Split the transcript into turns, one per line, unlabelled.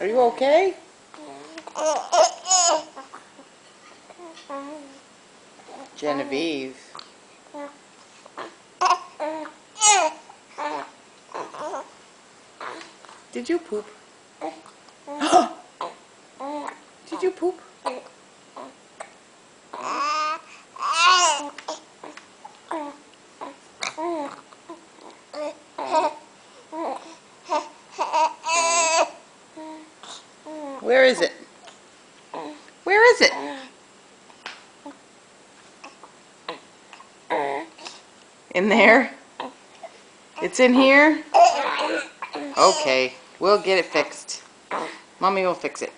Are you okay? Genevieve. Did you poop? Did you poop? Where is it? Where is it? In there? It's in here? Okay, we'll get it fixed. Mommy will fix it.